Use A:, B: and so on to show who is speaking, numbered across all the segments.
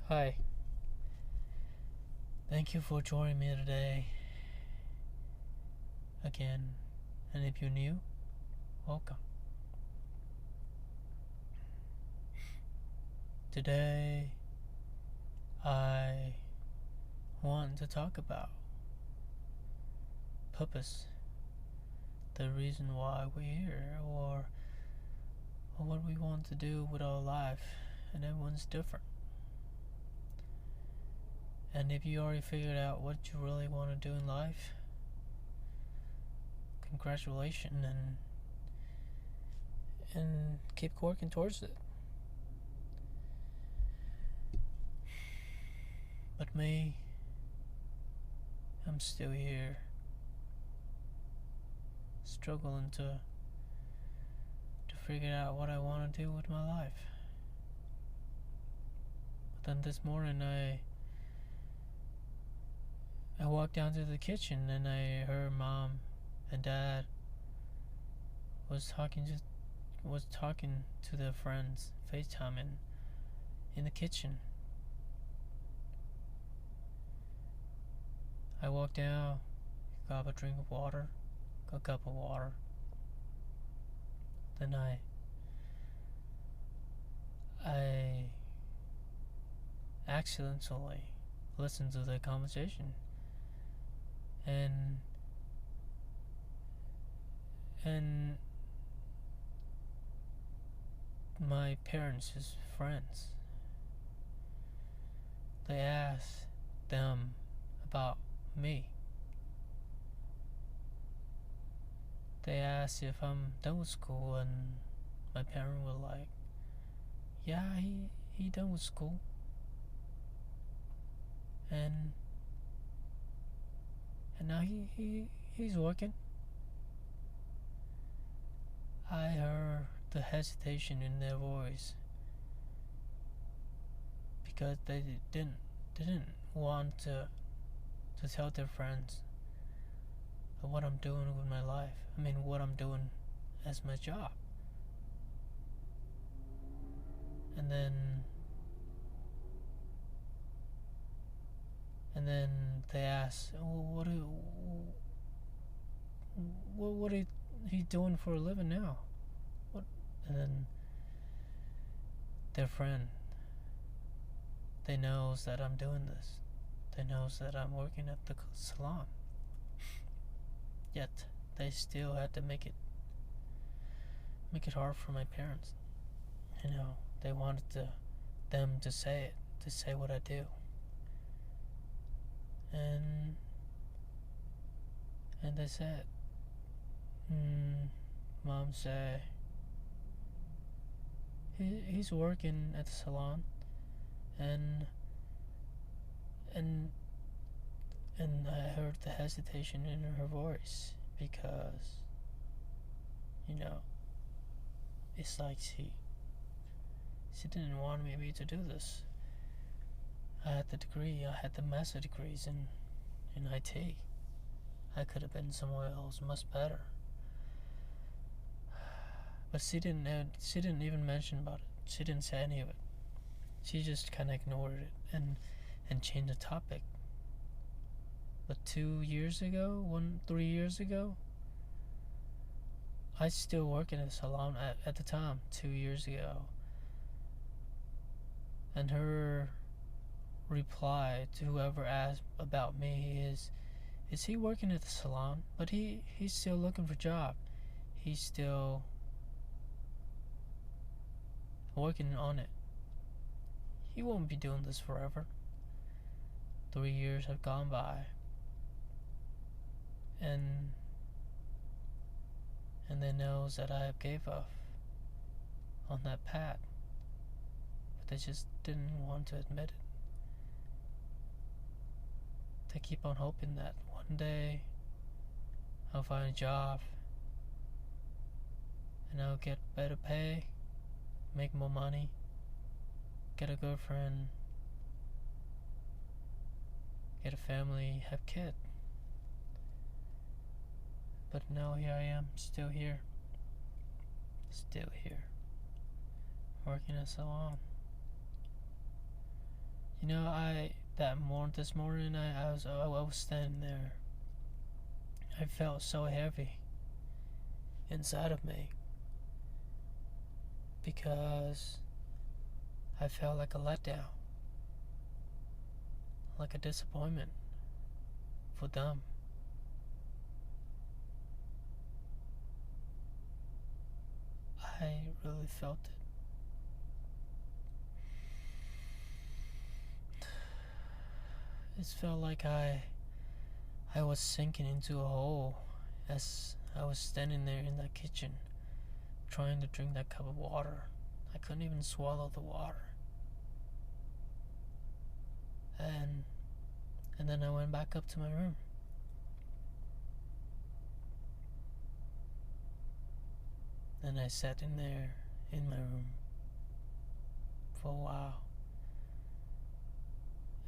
A: Hi, thank you for joining me today again. And if you're new, welcome. Today, I want to talk about purpose, the reason why we're here, or what we want to do with our life, and everyone's different. And if you already figured out what you really want to do in life, congratulations, and keep working towards it. But me, I'm still here, struggling to figure out what I want to do with my life. But then this morning, I walked down to the kitchen and I heard Mom and Dad was talking to their friends, FaceTiming in the kitchen. I walked down, got a drink of water, got a cup of water. Then I accidentally listened to their conversation, and my parents' friends, they asked them about me. They asked if I'm done with school, and my parents were like, yeah, he done with school. And now he's working. I heard the hesitation in their voice because they didn't want to tell their friends what I'm doing with my life. I mean, what I'm doing as my job. And then they asked, "Oh, what are he doing for a living now?" What? And then their friend, they knows that I'm doing this. They knows that I'm working at the salon. Yet they still had to make it hard for my parents. They wanted them to say what I do. And they said, Mom said, he's working at the salon, and I heard the hesitation in her voice because, it's like she didn't want me to do this. I had the degree, I had the master degrees in IT. I could have been somewhere else much better. But she didn't even mention about it. She didn't say any of it. She just kind of ignored it and changed the topic. But 3 years ago, I still work in a salon at the time, 2 years ago. And her reply to whoever asked about me is he working at the salon? But he's still looking for a job. He's still working on it. He won't be doing this forever. 3 years have gone by, and they knows that I gave up on that path, but they just didn't want to admit it. They keep on hoping that one day I'll find a job and I'll get better pay, make more money, get a girlfriend, get a family, have kids. But now here I am, still here, working in a salon. You know, this morning I was standing there. I felt so heavy inside of me because I felt like a letdown, like a disappointment for them. I really felt it. It felt like I was sinking into a hole as I was standing there in that kitchen trying to drink that cup of water. I couldn't even swallow the water. And then I went back up to my room. And I sat in there in my room for a while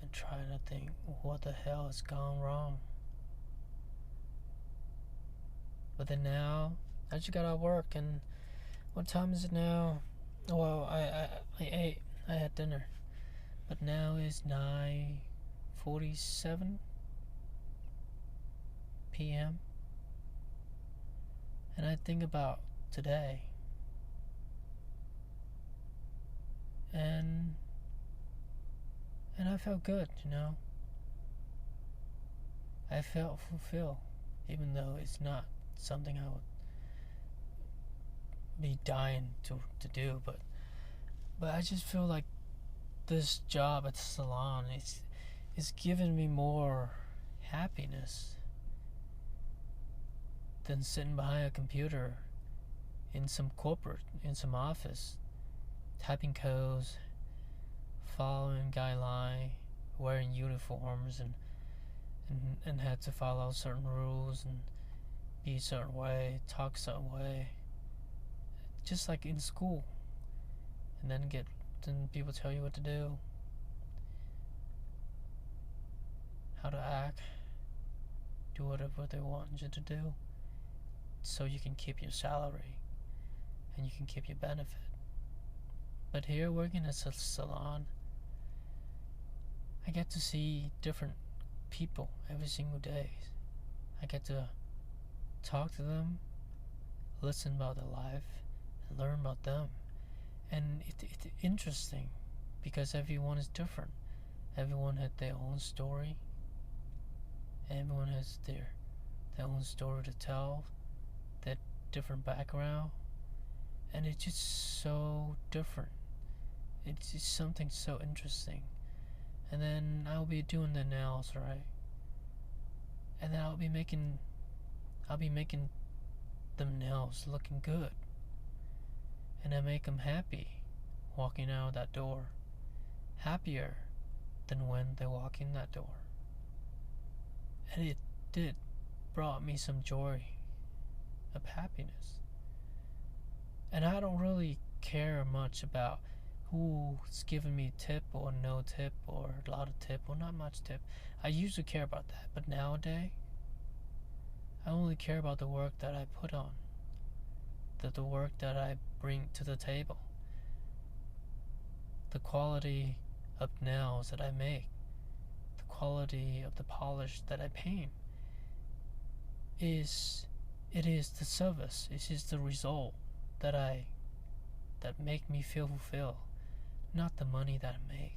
A: and tried to think, what the hell has gone wrong? But then now, I just got out of work, and what time is it now? Well, I ate, I had dinner, but now it's 9:47 p.m. And I think about today, and I felt good, you know. I felt fulfilled, even though it's not something I would be dying to do, but I just feel like this job at the salon is giving me more happiness than sitting behind a computer in some office, typing codes, following guideline, wearing uniforms, and had to follow certain rules and be a certain way, talk a certain way, just like in school. And then people tell you what to do, how to act, do whatever they want you to do, so you can keep your salary and you can keep your benefit. But here, working at a salon, I get to see different people every single day. I get to talk to them, listen about their life, and learn about them. And it's interesting because everyone is different. Everyone had their own story. Everyone has their own story to tell, their different background, and it's just so different. It's just something so interesting. And then I'll be doing the nails, right? And then I'll be making them nails looking good. And I make them happy walking out that door. Happier than when they walk in that door. And it did brought me some joy of happiness. And I don't really care much about who's giving me tip or no tip or a lot of tip or not much tip. I usually care about that, but nowadays I only care about the work that I put on, the work that I bring to the table, the quality of nails that I make, the quality of the polish that I paint. It is the service, it is the result that make me feel fulfilled, not the money that I make.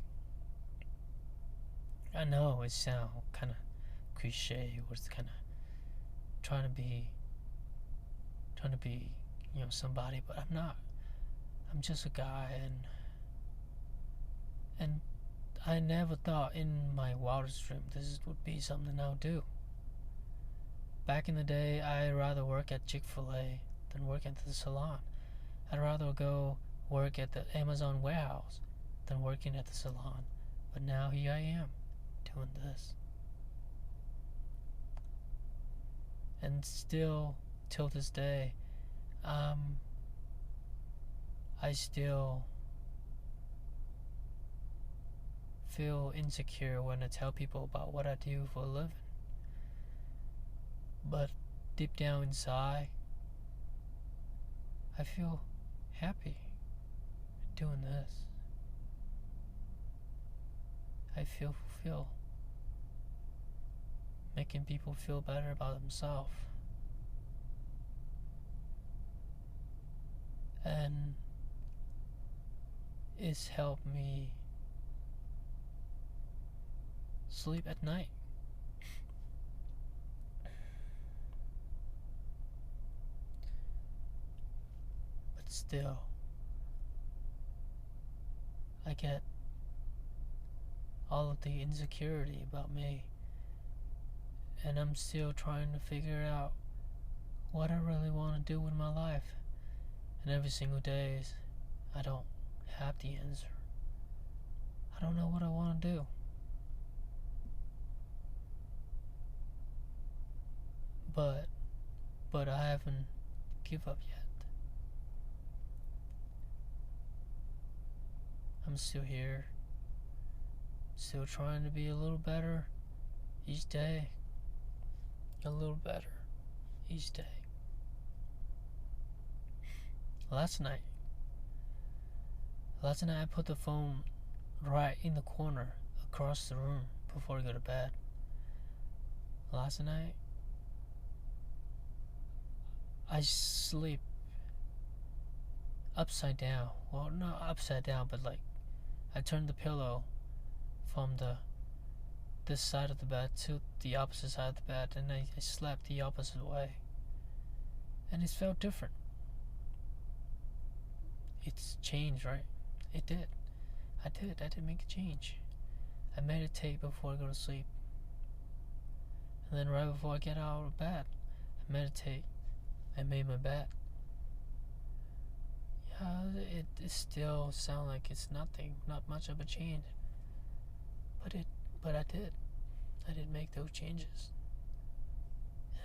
A: I know it sounds kind of cliche, or it's kind of trying to be, somebody, but I'm not. I'm just a guy, and I never thought in my wildest dream this would be something I'll do. Back in the day, I'd rather work at Chick-fil-A than work at the salon. I'd rather go work at the Amazon warehouse than working at the salon. But now here I am, doing this. And still, till this day, I still feel insecure when I tell people about what I do for a living. But deep down inside, I feel happy doing this. I feel fulfilled, making people feel better about themselves. And it's helped me sleep at night. But still, I get all of the insecurity about me, and I'm still trying to figure out what I really want to do with my life. And every single day, I don't have the answer. I don't know what I want to do. But I haven't give up yet. I'm still here, still trying to be a little better each day. A little better each day. Last night I put the phone right in the corner across the room before I go to bed. Last night, I sleep upside down. Well, not upside down, but like I turned the pillow from this side of the bed to the opposite side of the bed, and I slept the opposite way. And it felt different. It's changed, right? It did. I did make a change. I meditate before I go to sleep. And then right before I get out of bed, I meditate. I made my bed. Yeah, it still sounds like it's nothing, not much of a change. But I did. I did make those changes.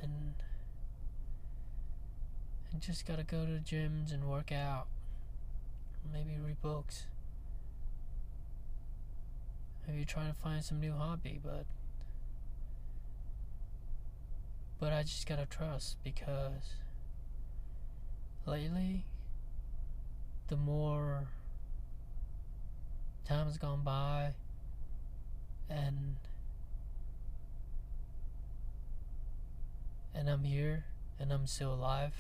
A: And I just gotta go to the gyms and work out. Maybe read books. Maybe try to find some new hobby, but I just gotta trust, because lately, the more time has gone by and I'm here and I'm still alive,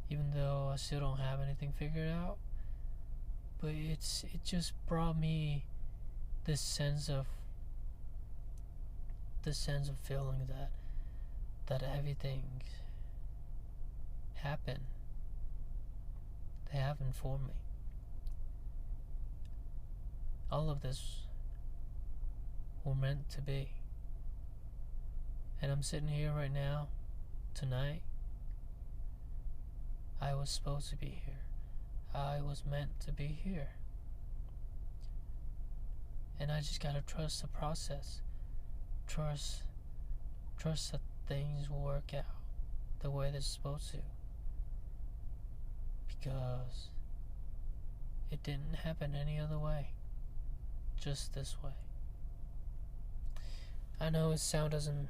A: even though I still don't have anything figured out, but it just brought me this sense of feeling that everything happened. They happened for me. All of this were meant to be. And I'm sitting here right now, tonight. I was supposed to be here. I was meant to be here. And I just gotta trust the process. Trust that things will work out the way they're supposed to. Because it didn't happen any other way. Just this way. I know it doesn't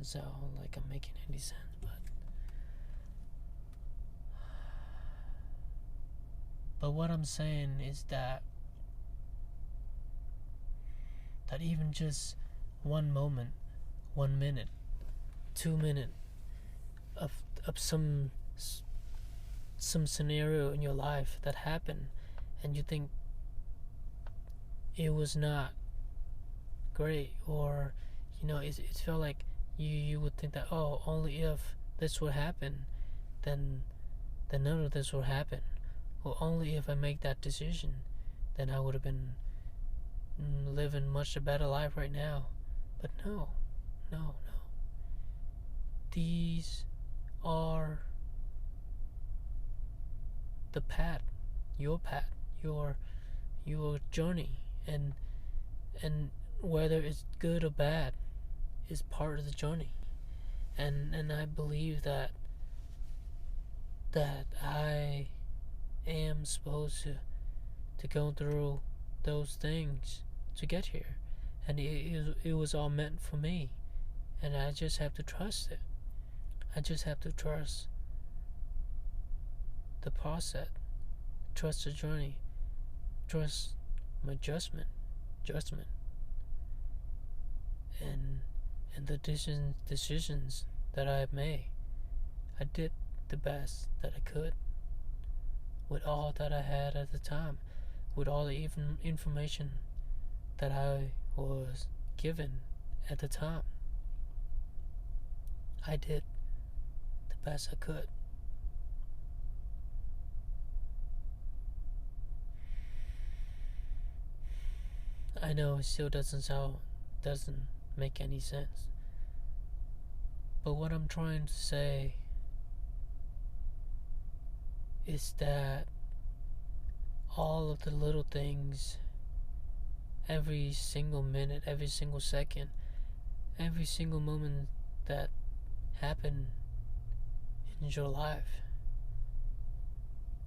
A: sound like I'm making any sense, but what I'm saying is that even just 1 moment, 1 minute, 2 minutes of some scenario in your life that happened, and you think it was not great, or it felt like you would think that, oh, only if this would happen, then none of this would happen, or only if I make that decision, then I would have been living much a better life right now. But no. These are the path, your journey, and whether it's good or bad is part of the journey. And I believe that I am supposed to go through those things to get here, and it was all meant for me, and I just have to trust it. I just have to trust the process, trust the journey, trust my judgment, judgment and the decisions that I have made. I did the best that I could with all that I had at the time, with all the information that I was given at the time. I did the best I could. I know it still doesn't make any sense. But what I'm trying to say is that all of the little things, every single minute, every single second, every single moment that happen in your life,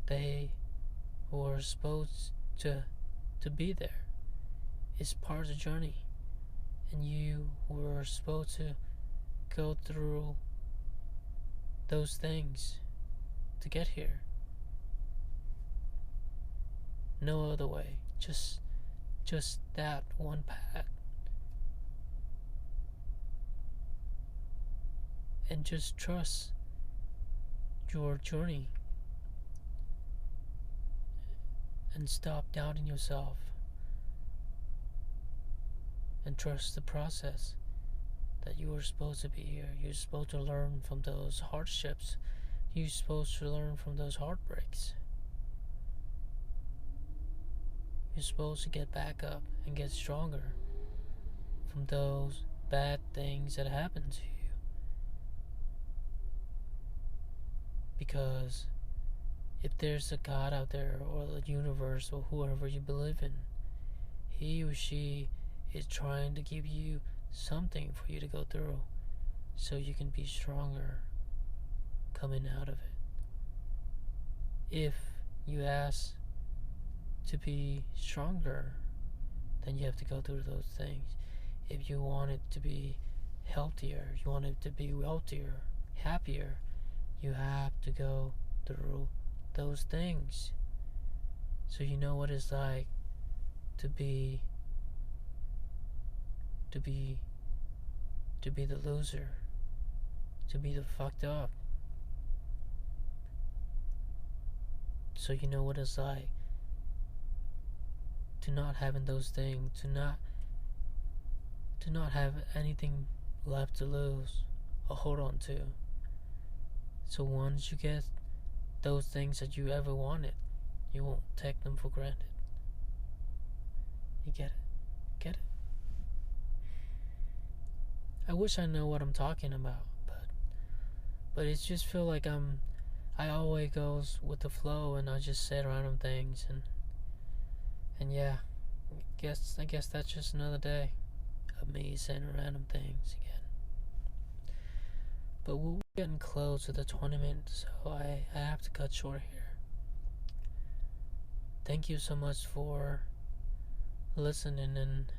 A: they were supposed to be there. It's part of the journey, and you were supposed to go through those things to get here. No other way. Just that one path. And just trust your journey and stop doubting yourself and trust the process that you were supposed to be here. You're supposed to learn from those hardships. You're supposed to learn from those heartbreaks. You're supposed to get back up and get stronger from those bad things that happen to you. Because if there's a God out there, or the universe, or whoever you believe in, he or she is trying to give you something for you to go through so you can be stronger coming out of it. If you ask to be stronger, then you have to go through those things. If you want it to be healthier, you want it to be wealthier, happier, you have to go through those things so you know what it's like to be the loser, to be the fucked up, so you know what it's like to not having those things, to not have anything left to lose or hold on to. So once you get those things that you ever wanted, you won't take them for granted. You get it? Get it? I wish I know what I'm talking about, but it just feel like I always goes with the flow, and I just say random things, and yeah, I guess that's just another day of me saying random things again. But we're getting close to the 20 minutes, so I have to cut short here. Thank you so much for listening, and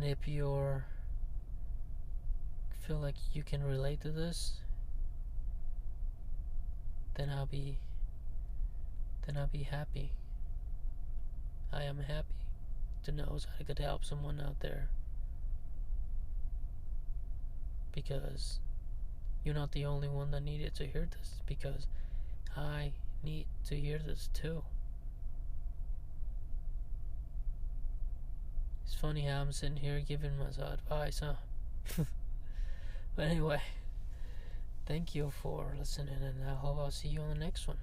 A: if you feel like you can relate to this, then I'll be happy. I am happy to know that I could help someone out there, because you're not the only one that needed to hear this, because I need to hear this too. It's funny how I'm sitting here giving myself advice, huh? But anyway, thank you for listening, and I hope I'll see you on the next one.